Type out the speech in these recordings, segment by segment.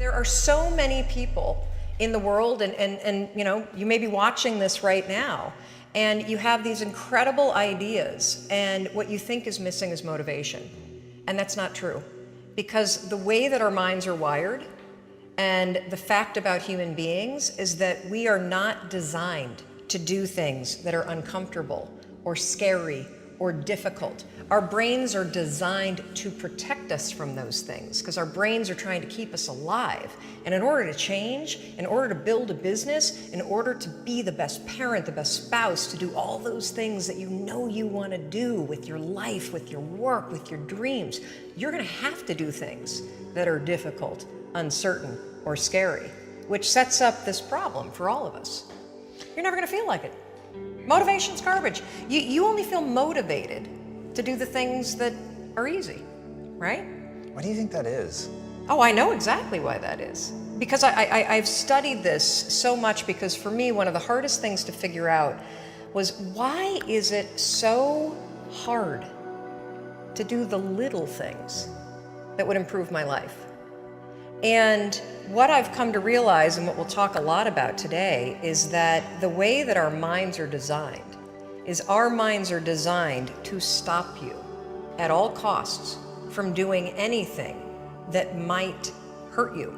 There are so many people in the world, and you know, you may be watching this right now, and you have these incredible ideas, and what you think is missing is motivation. And that's not true. Because the way that our minds are wired, and the fact about human beings, is that we are not designed to do things that are uncomfortable or scary or difficult. Our brains are designed to protect us from those things because our brains are trying to keep us alive. And in order to change, in order to build a business, in order to be the best parent, the best spouse, to do all those things that you know you want to do with your life, with your work, with your dreams, you're going to have to do things that are difficult, uncertain, or scary, which sets up this problem for all of us. You're never going to feel like it. Motivation's garbage. You only feel motivated to do the things that are easy, right? Why do you think that is? Oh, I know exactly why that is. Because I've studied this so much, because for me, one of the hardest things to figure out was, why is it so hard to do the little things that would improve my life? And what I've come to realize, and what we'll talk a lot about today, is that the way that our minds are designed is our minds are designed to stop you at all costs from doing anything that might hurt you.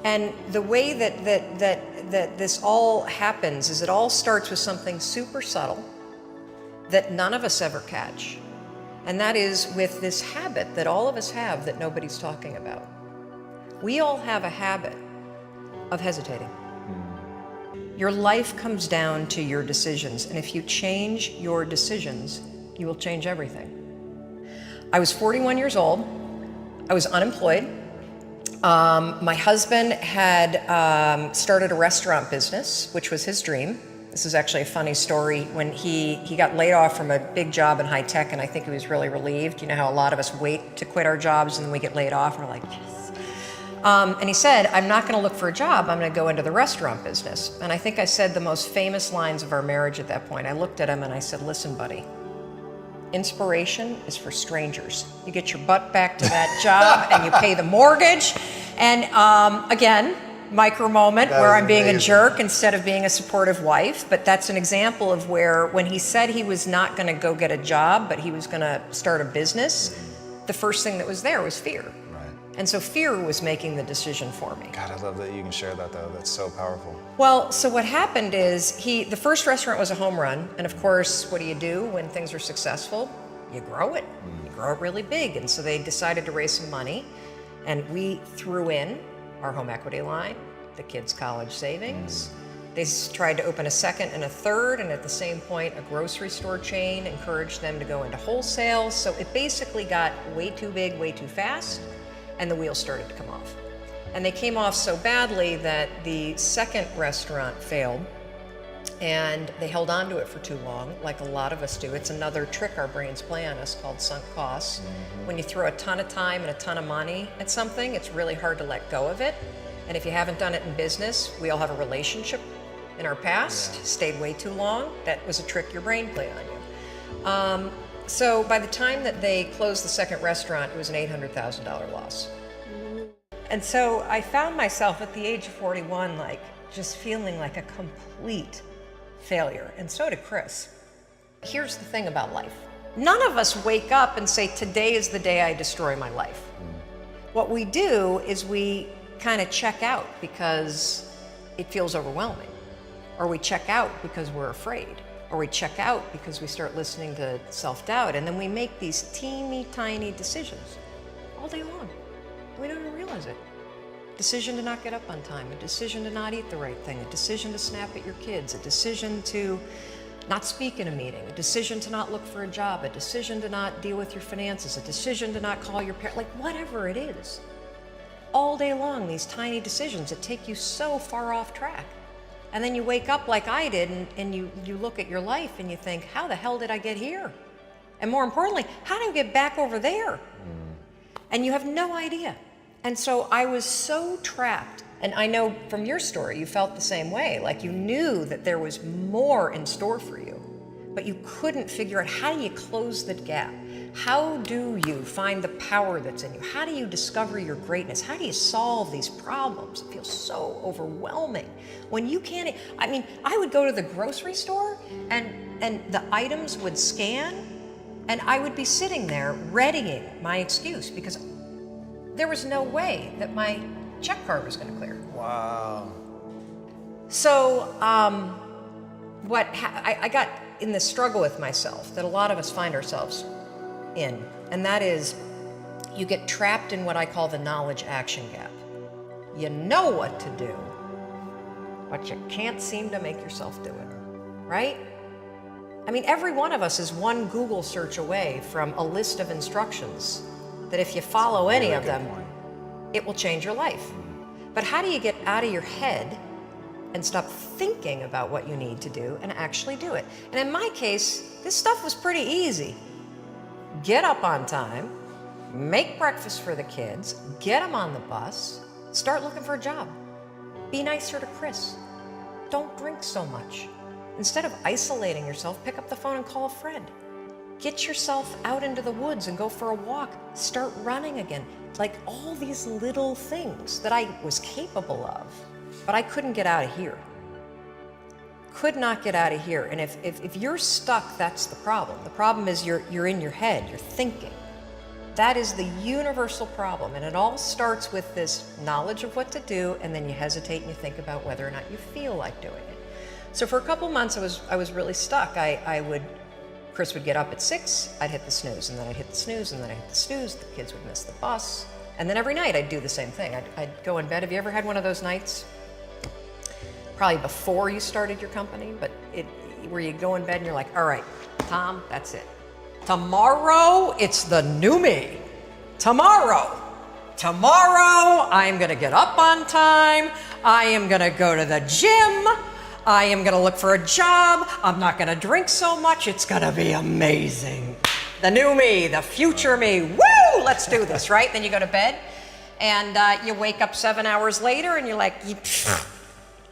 And the way that this all happens is it all starts with something super subtle that none of us ever catch. And that is with this habit that all of us have that nobody's talking about. We all have a habit of hesitating. Your life comes down to your decisions, and if you change your decisions, you will change everything. I was 41 years old. I was unemployed. My husband had started a restaurant business, which was his dream. This is actually a funny story. When he got laid off from a big job in high tech, and I think he was really relieved. You know how a lot of us wait to quit our jobs and then we get laid off and we're like, yes. And he said, I'm not going to look for a job, I'm going to go into the restaurant business. And I think I said the most famous lines of our marriage at that point. I looked at him and I said, listen, buddy, inspiration is for strangers. You get your butt back to that job and you pay the mortgage. And again, micro moment where I'm being a jerk instead of being a supportive wife. But that's an example of where, when he said he was not going to go get a job, but he was going to start a business, the first thing that was there was fear. And so fear was making the decision for me. God, I love that you can share that though. That's so powerful. Well, so what happened is the first restaurant was a home run. And of course, what do when things are successful? You grow it. You grow it really big. And so they decided to raise some money. And we threw in our home equity line, the kids' college savings. They tried to open a second and a third. And at the same point, a grocery store chain encouraged them to go into wholesale. So it basically got way too big, way too fast. And the wheels started to come off. And they came off so badly that the second restaurant failed, and they held on to it for too long, like a lot of us do. It's another trick our brains play on us called sunk costs. When you throw a ton of time and a ton of money at something, it's really hard to let go of it. And if you haven't done it in business, we all have a relationship in our past, stayed way too long. That was a trick your brain played on you. So by the time that they closed the second restaurant, it was an $800,000 loss. And so I found myself at the age of 41, like just feeling like a complete failure. And so did Chris. Here's the thing about life. None of us wake up and say, today is the day I destroy my life. What we do is we kind of check out because it feels overwhelming. Or we check out because we're afraid. Or we check out because we start listening to self-doubt, and then we make these teeny tiny decisions all day long. We don't even realize it. Decision to not get up on time, a decision to not eat the right thing, a decision to snap at your kids, a decision to not speak in a meeting, a decision to not look for a job, a decision to not deal with your finances, a decision to not call your parents, like whatever it is. All day long, these tiny decisions that take you so far off track. And then you wake up like I did, and you look at your life and you think, how the hell did I get here? And more importantly, how do I get back over there? And you have no idea. And so I was so trapped. And I know from your story, you felt the same way. Like you knew that there was more in store for you, but you couldn't figure out, how do you close the gap? How do you find the power that's in you? How do you discover your greatness? How do you solve these problems? It feels so overwhelming when you can't. I mean, I would go to the grocery store and the items would scan and I would be sitting there readying my excuse because there was no way that my check card was going to clear. Wow. So I got in this struggle with myself that a lot of us find ourselves in, and that is you get trapped in what I call the knowledge action gap. You know what to do, but you can't seem to make yourself do it, right? I mean, every one of us is one Google search away from a list of instructions that if you follow any of them, it will change your life. But how do you get out of your head and stop thinking about what you need to do and actually do it? And in my case, this stuff was pretty easy. Get up on time, make breakfast for the kids, get them on the bus, start looking for a job. Be nicer to Chris. Don't drink so much. Instead of isolating yourself, pick up the phone and call a friend. Get yourself out into the woods and go for a walk. Start running again. Like all these little things that I was capable of, but I couldn't get out of here. Could not get out of here. And if you're stuck, that's the problem. The problem is you're in your head, you're thinking. That is the universal problem. And it all starts with this knowledge of what to do, and then you hesitate and you think about whether or not you feel like doing it. So for a couple months, I was really stuck. Chris would get up at 6, I'd hit the snooze, and then I'd hit the snooze, and then I'd hit the snooze, the kids would miss the bus. And then every night I'd do the same thing. I'd go in bed. Have you ever had one of those nights? Probably before you started your company, but where you go in bed and you're like, all right, Tom, that's it. Tomorrow, it's the new me. Tomorrow, I'm gonna get up on time. I am gonna go to the gym. I am gonna look for a job. I'm not gonna drink so much. It's gonna be amazing. The new me, the future me. Woo! Let's do this, right? Then you go to bed and you wake up 7 hours later and you're like,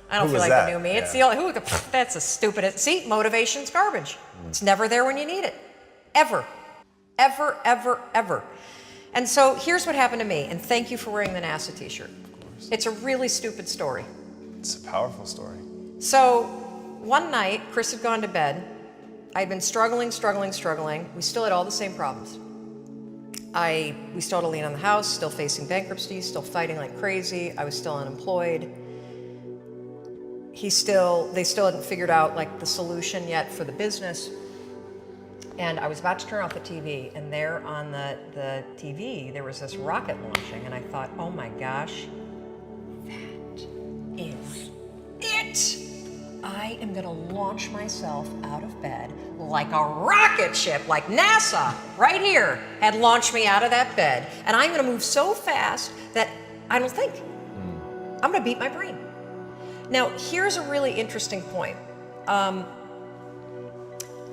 I don't feel like the new me. It's the only, that's a stupid, see, motivation's garbage. It's never there when you need it. Ever. Ever, ever, ever. And so here's what happened to me, and thank you for wearing the NASA t-shirt. It's a really stupid story. It's a powerful story. So one night, Chris had gone to bed. I'd been struggling. We still had all the same problems. We still had a lien on the house, still facing bankruptcy, still fighting like crazy. I was still unemployed. They still hadn't figured out like the solution yet for the business. And I was about to turn off the TV, and there on the TV, there was this rocket launching, and I thought, oh my gosh, that is it. I am gonna launch myself out of bed like a rocket ship, like NASA, right here, had launched me out of that bed. And I'm gonna move so fast that I don't think. I'm gonna beat my brain. Now, here's a really interesting point.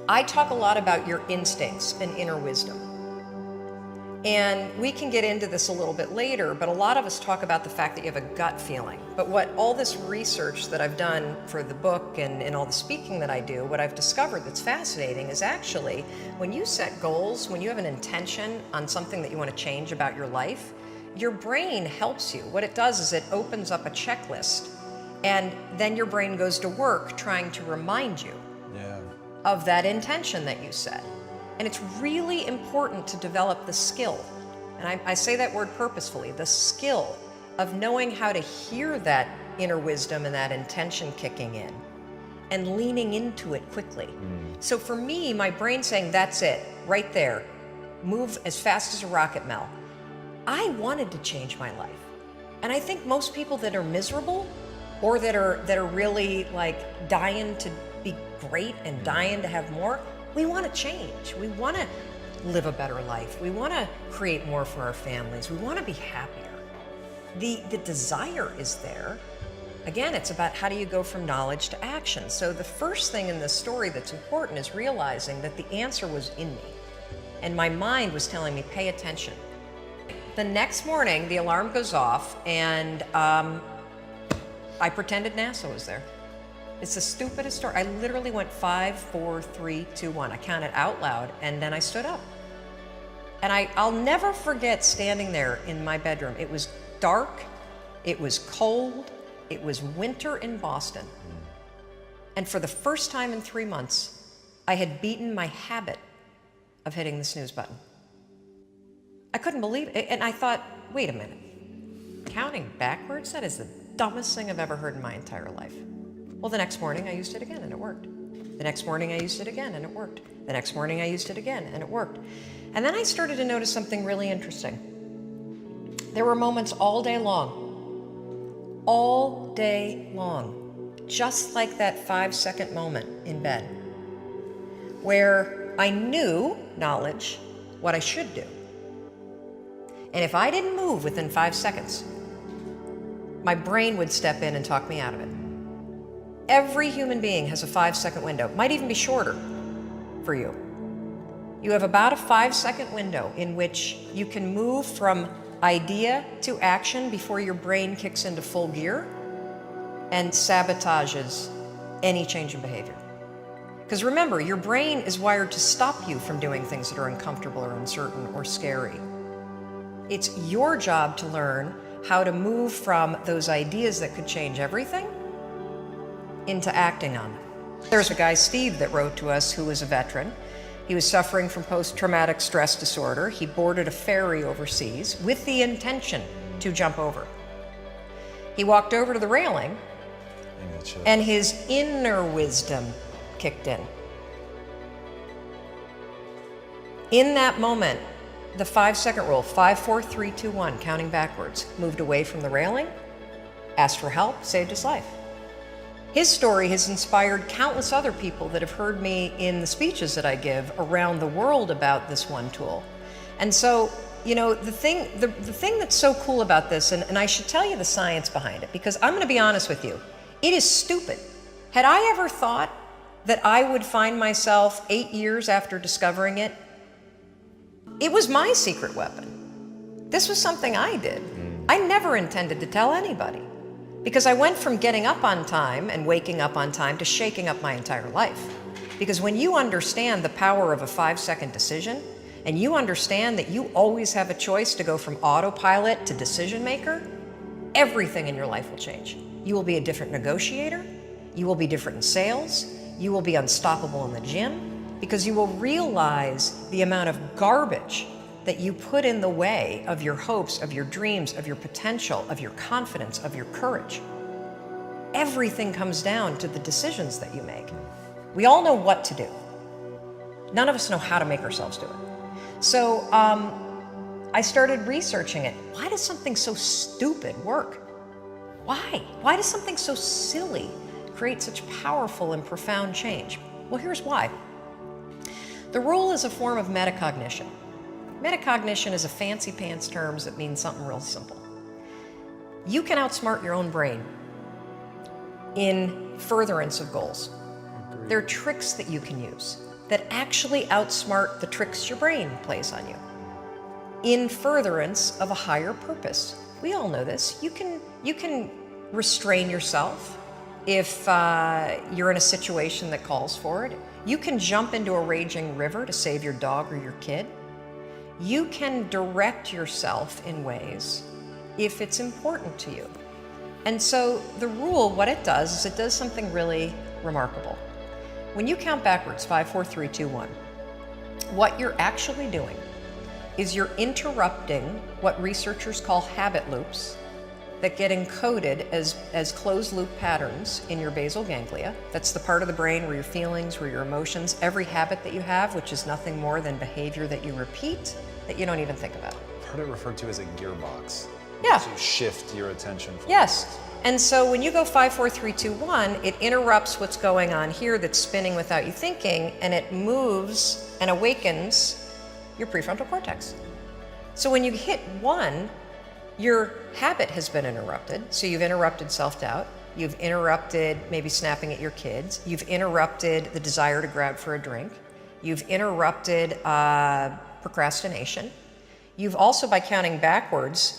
I talk a lot about your instincts and inner wisdom. And we can get into this a little bit later, but a lot of us talk about the fact that you have a gut feeling. But what all this research that I've done for the book and all the speaking that I do, what I've discovered that's fascinating is actually when you set goals, when you have an intention on something that you want to change about your life, your brain helps you. What it does is it opens up a checklist, and then your brain goes to work trying to remind you of that intention that you set. And it's really important to develop the skill, and I say that word purposefully, the skill of knowing how to hear that inner wisdom and that intention kicking in and leaning into it quickly. So for me, my brain saying, that's it, right there, move as fast as a rocket, Mel. I wanted to change my life. And I think most people that are miserable or that are really like dying to be great and dying to have more, we want to change. We want to live a better life. We want to create more for our families. We want to be happier. The desire is there. Again, it's about how do you go from knowledge to action. So the first thing in this story that's important is realizing that the answer was in me. And my mind was telling me, pay attention. The next morning, the alarm goes off, and I pretended NASA was there. It's the stupidest story. I literally went 5, 4, 3, 2, 1. I counted out loud, and then I stood up. And I'll never forget standing there in my bedroom. It was dark, it was cold, it was winter in Boston. And for the first time in 3 months, I had beaten my habit of hitting the snooze button. I couldn't believe it. And I thought, wait a minute, counting backwards? That is the dumbest thing I've ever heard in my entire life. Well, the next morning I used it again and it worked. The next morning I used it again and it worked. The next morning I used it again and it worked. And then I started to notice something really interesting. There were moments all day long, just like that 5-second moment in bed, where I knew, knowledge, what I should do. And if I didn't move within 5 seconds, my brain would step in and talk me out of it. Every human being has a 5-second window, might even be shorter for you. You have about a 5-second window in which you can move from idea to action before your brain kicks into full gear and sabotages any change in behavior. Because remember, your brain is wired to stop you from doing things that are uncomfortable or uncertain or scary. It's your job to learn how to move from those ideas that could change everything into acting on them. There's a guy, Steve, that wrote to us who was a veteran. He was suffering from post-traumatic stress disorder. He boarded a ferry overseas with the intention to jump over. He walked over to the railing, and his inner wisdom kicked in. In that moment, the 5-second rule, 5, 4, 3, 2, 1, counting backwards, moved away from the railing, asked for help, saved his life. His story has inspired countless other people that have heard me in the speeches that I give around the world about this one tool. And so, you know, the thing that's so cool about this, and I should tell you the science behind it, because I'm going to be honest with you, it is stupid. Had I ever thought that I would find myself 8 years after discovering it, it was my secret weapon. This was something I did. I never intended to tell anybody. Because I went from getting up on time and waking up on time to shaking up my entire life. Because when you understand the power of a 5-second decision, and you understand that you always have a choice to go from autopilot to decision maker, everything in your life will change. You will be a different negotiator, you will be different in sales, you will be unstoppable in the gym, because you will realize the amount of garbage that you put in the way of your hopes, of your dreams, of your potential, of your confidence, of your courage. Everything comes down to the decisions that you make. We all know what to do. None of us know how to make ourselves do it. So I started researching it. Why does something so stupid work? Why? Why does something so silly create such powerful and profound change? Well, here's why. The rule is a form of metacognition. Metacognition is a fancy pants term that means something real simple. You can outsmart your own brain in furtherance of goals. There are tricks that you can use that actually outsmart the tricks your brain plays on you in furtherance of a higher purpose. We all know this. You can restrain yourself if you're in a situation that calls for it. You can jump into a raging river to save your dog or your kid. You can direct yourself in ways if it's important to you. And so the rule, what it does is it does something really remarkable. When you count backwards, 5, 4, 3, 2, 1, what you're actually doing is you're interrupting what researchers call habit loops that get encoded as closed loop patterns in your basal ganglia. That's the part of the brain where your feelings, where your emotions, every habit that you have, which is nothing more than behavior that you repeat that you don't even think about. I've heard it referred to as a gearbox. Yeah. To shift your attention. Yes. And so when you go 5, 4, 3, 2, 1, it interrupts what's going on here that's spinning without you thinking, and it moves and awakens your prefrontal cortex. So when you hit 1, your habit has been interrupted. So you've interrupted self-doubt. You've interrupted maybe snapping at your kids. You've interrupted the desire to grab for a drink. You've interrupted procrastination. You've also, by counting backwards,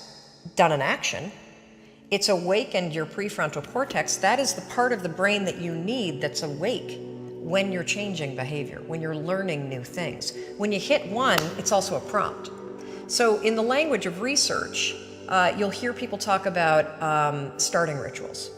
done an action. It's awakened your prefrontal cortex. That is the part of the brain that you need that's awake when you're changing behavior, when you're learning new things. When you hit one, it's also a prompt. So in the language of research, you'll hear people talk about starting rituals.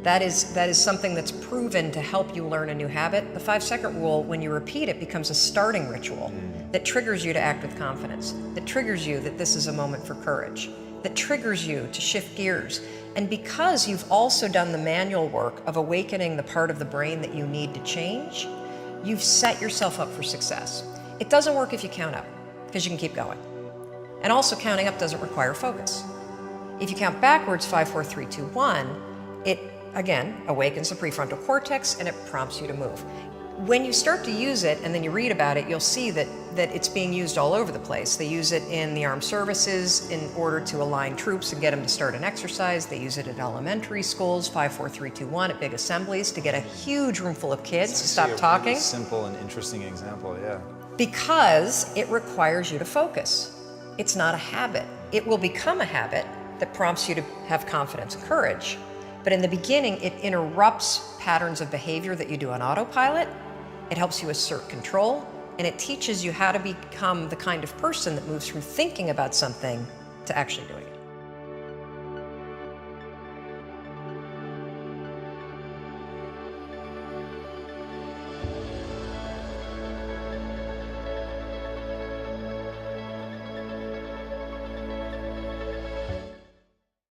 That is something that's proven to help you learn a new habit. The 5-second rule, when you repeat it, becomes a starting ritual that triggers you to act with confidence, that triggers you that this is a moment for courage, that triggers you to shift gears. And because you've also done the manual work of awakening the part of the brain that you need to change, you've set yourself up for success. It doesn't work if you count up, because you can keep going. And also counting up doesn't require focus. If you count backwards, 5, 4, 3, 2, 1, it again awakens the prefrontal cortex and it prompts you to move. When you start to use it and then you read about it, you'll see that it's being used all over the place. They use it in the armed services in order to align troops and get them to start an exercise. They use it in elementary schools, 5, 4, 3, 2, 1, at big assemblies to get a huge room full of kids to stop talking. Really simple and interesting example, yeah. Because it requires you to focus. It's not a habit. It will become a habit that prompts you to have confidence and courage. But in the beginning, it interrupts patterns of behavior that you do on autopilot. It helps you assert control, and it teaches you how to become the kind of person that moves from thinking about something to actually doing it.